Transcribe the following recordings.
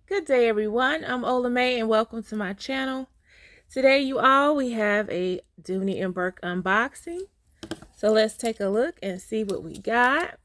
Good day, everyone. I'm OlaMaye, and welcome to my channel. Today, we have a Dooney and Bourke unboxing. So let's take a look and see what we got.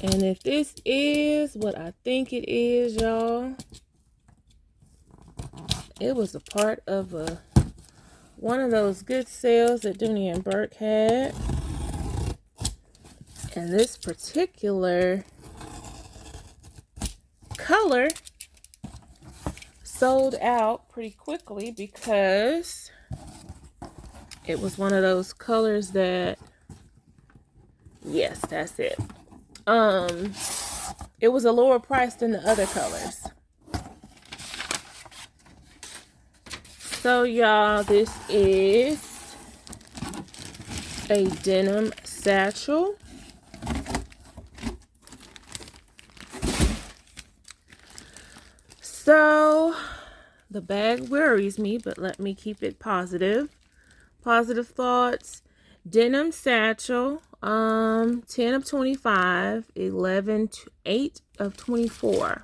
And if this is what I think it is, y'all, it was a part of one of those good sales that Dooney and Bourke had. And this particular color sold out pretty quickly because it was one of those colors that, yes, that's it. It was a lower price than the other colors. So y'all, this is a denim satchel. So the bag worries me, but let me keep it positive. Positive thoughts. Denim satchel, 10 of 25, 8 of 24.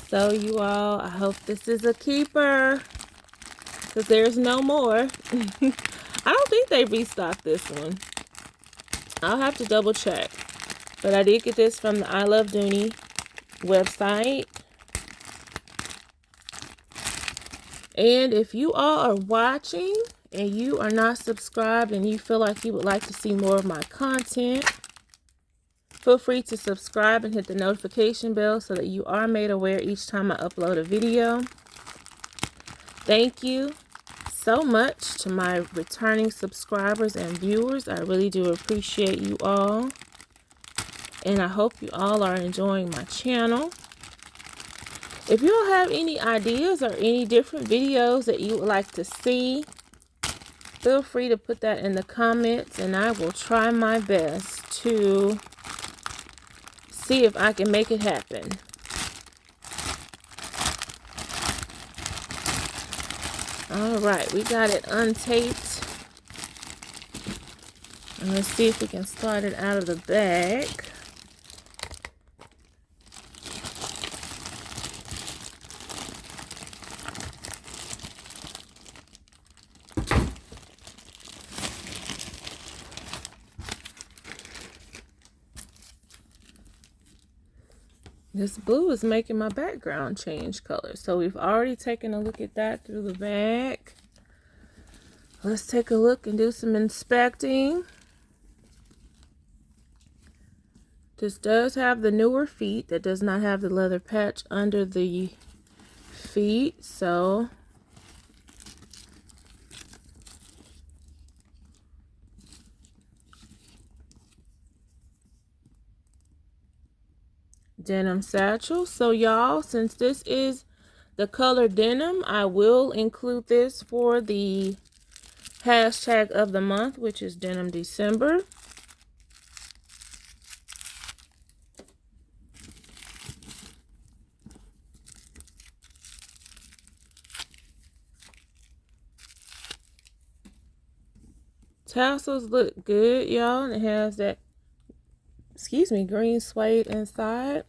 So you all, I hope this is a keeper, because there's no more. I don't think they restocked this one. I'll have to double check. But I did get this from the I Love Dooney website. And if you all are watching and you are not subscribed and you feel like you would like to see more of my content, feel free to subscribe and hit the notification bell so that you are made aware each time I upload a video. Thank you so much to my returning subscribers and viewers. I really do appreciate you all. And I hope you all are enjoying my channel. If you all have any ideas or any different videos that you would like to see, feel free to put that in the comments and I will try my best to see if I can make it happen. Alright, we got it untaped. And let's see if we can start it out of the bag. This blue is making my background change color. So we've already taken a look at that through the bag. Let's take a look and do some inspecting. This does have the newer feet that does not have the leather patch under the feet. So denim satchel. So y'all, since this is the color denim, I will include this for the hashtag of the month, which is Denim December. Tassels look good, y'all. And it has that, green suede inside.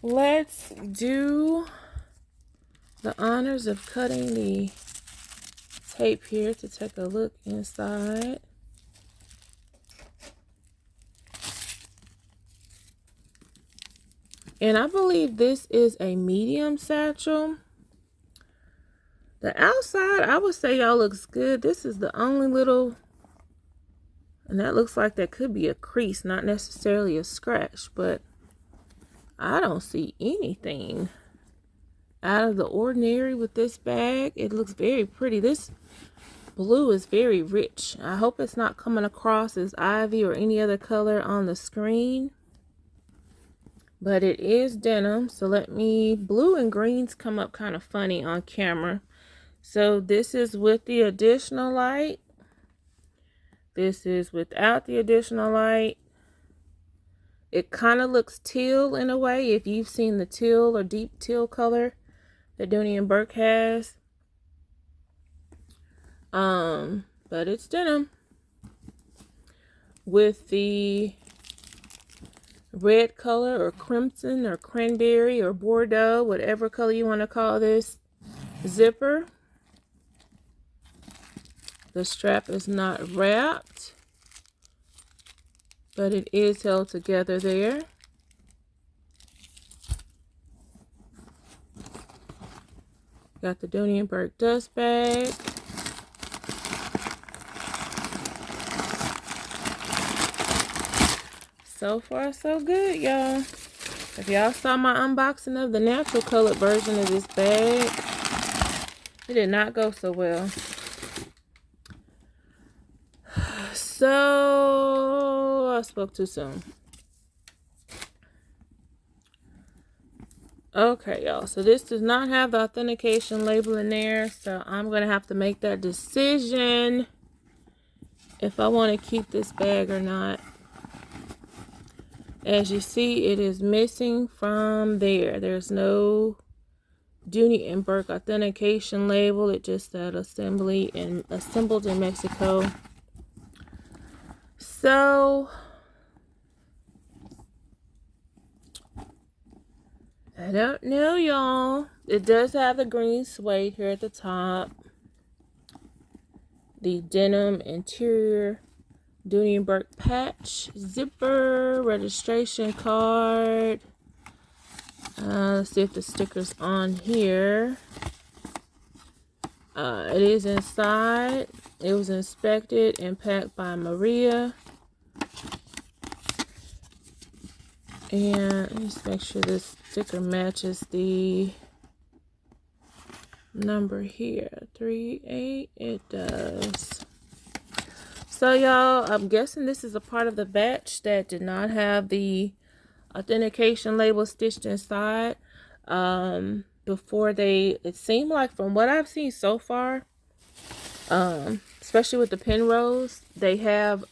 Let's do the honors of cutting the tape here to take a look inside. And I believe this is a medium satchel. The outside, I would say, y'all, looks good. This is the only little, and that looks like that could be a crease, not necessarily a scratch, but I don't see anything out of the ordinary with this bag. It looks very pretty. This blue is very rich. I hope it's not coming across as ivy or any other color on the screen. But it is denim, so blue and greens come up kind of funny on camera. So this is with the additional light. This is without the additional light. It kind of looks teal in a way, if you've seen the teal or deep teal color that Dooney and Bourke has. But but it's denim with the red color or crimson or cranberry or Bordeaux, whatever color you want to call this zipper. The strap is not wrapped, but it is held together there. Got the Dooney and Bourke dust bag. So far, so good, y'all. If y'all saw my unboxing of the natural colored version of this bag, it did not go so well. So, I spoke too soon. Okay, y'all. So, this does not have the authentication label in there. So, I'm going to have to make that decision if I want to keep this bag or not. As you see, it is missing from there. There's no Dooney and Bourke authentication label. It just said assembly and assembled in Mexico. So I don't know, y'all. It does have the green suede here at the top. The denim interior Dooney and Bourke patch, zipper, registration card. Let's see if the sticker's on here. It is inside. It was inspected and packed by Maria. And let me just make sure this sticker matches the number here. 38. It does. So, y'all, I'm guessing this is a part of the batch that did not have the authentication label stitched inside. Before it seemed like from what I've seen so far, especially with the Penrose, they have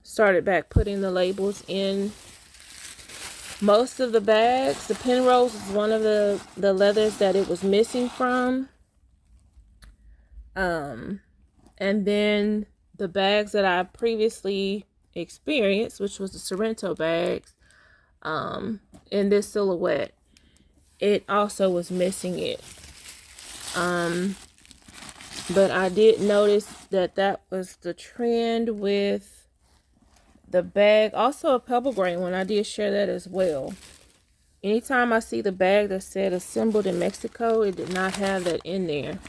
started back putting the labels in most of the bags. The Penrose is one of the leathers that it was missing from. And then the bags that I previously experienced, which was the Sorrento bags, in this silhouette, it also was missing it. But I did notice that was the trend with the bag. Also a pebble grain one, I did share that as well. Anytime I see the bag that said assembled in Mexico, it did not have that in there.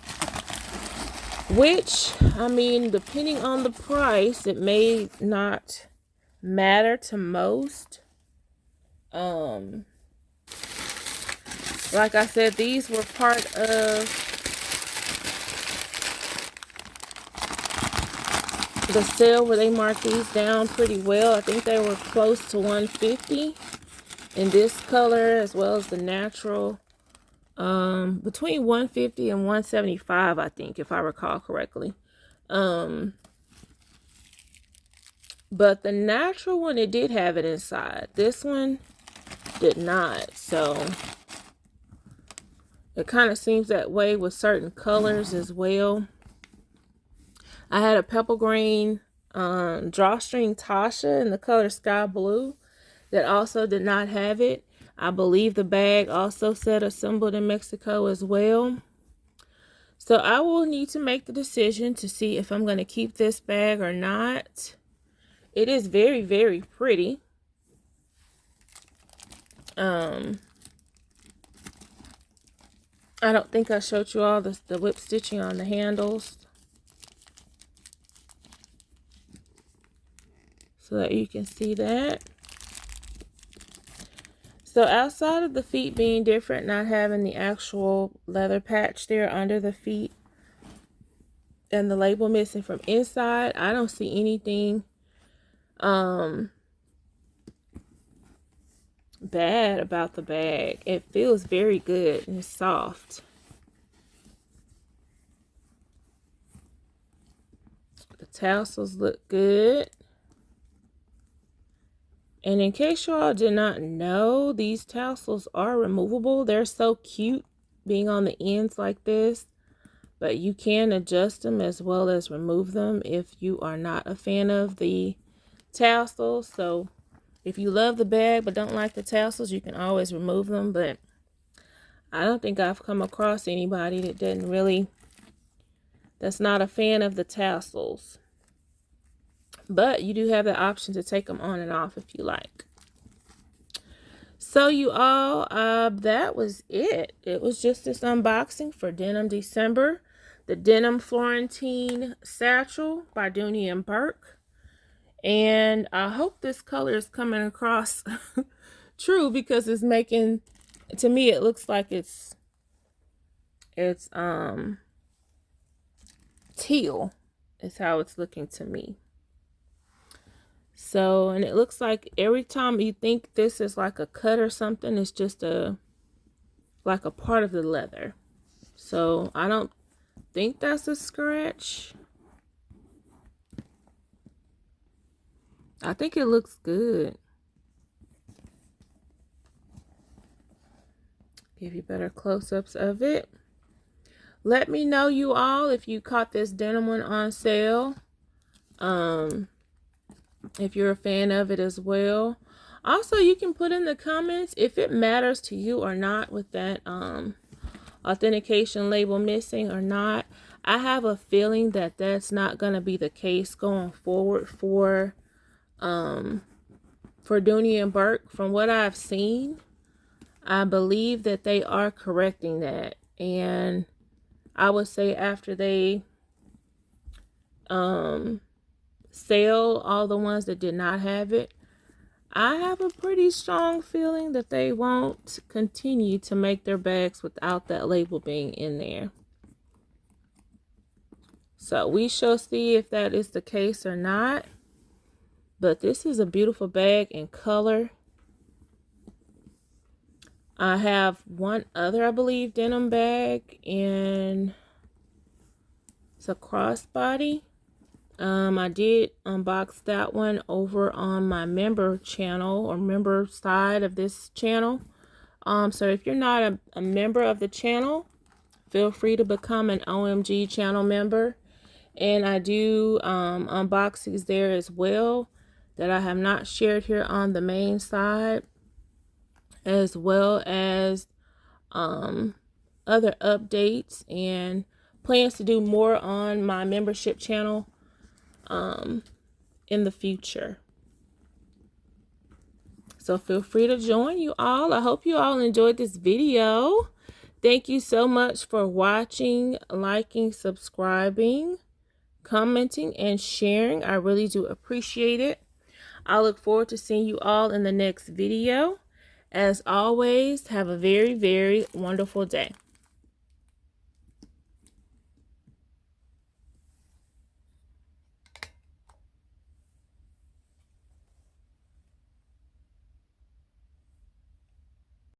Which, I mean, depending on the price, it may not matter to most. Like I said, these were part of the sale where they marked these down pretty well. I think they were close to $150 in this color, as well as the natural. Between $150 and $175, I think, if I recall correctly. But the natural one, it did have it inside. This one did not. So it kind of seems that way with certain colors as well. I had a pepper green drawstring Tasha in the color sky blue that also did not have it. I believe the bag also said assembled in Mexico as well. So I will need to make the decision to see if I'm going to keep this bag or not. It is very, very pretty. I don't think I showed you all the whip stitching on the handles, so that you can see that. So outside of the feet being different, not having the actual leather patch there under the feet, and the label missing from inside, I don't see anything bad about the bag. It feels very good and it's soft. The tassels look good. And in case you all did not know, these tassels are removable. They're so cute being on the ends like this. but you can adjust them as well as remove them if you are not a fan of the tassels. So if you love the bag but don't like the tassels, you can always remove them. But I don't think I've come across anybody that that's not a fan of the tassels. But you do have the option to take them on and off if you like. So you all, that was it. It was just this unboxing for Denim December. The Denim Florentine Satchel by Dooney and Bourke. And I hope this color is coming across true, because it's making, to me, it looks like it's teal is how it's looking to me. So, and it looks like every time you think this is like a cut or something, it's just like a part of the leather. So I don't think that's a scratch. I think it looks good. Give you better close-ups of it. Let me know, you all, if you caught this denim one on sale. If you're a fan of it as well. Also, you can put in the comments if it matters to you or not with that authentication label missing or not. I have a feeling that that's not going to be the case going forward for Dooney and Bourke. From what I've seen, I believe that they are correcting that. And I would say after they sell all the ones that did not have it, I have a pretty strong feeling that they won't continue to make their bags without that label being in there. So we shall see if that is the case or not. But this is a beautiful bag in color. I have one other, I believe, denim bag, and it's a crossbody. I did unbox that one over on my member channel or member side of this channel. So if you're not a member of the channel, feel free to become an OMG channel member. And I do unboxings there as well that I have not shared here on the main side, as well as other updates and plans to do more on my membership channel in the future. So feel free to join, you all. I hope you all enjoyed this video. Thank you so much for watching, liking, subscribing, commenting, and sharing. I really do appreciate it. I look forward to seeing you all in the next video. As always, have a very, very wonderful day.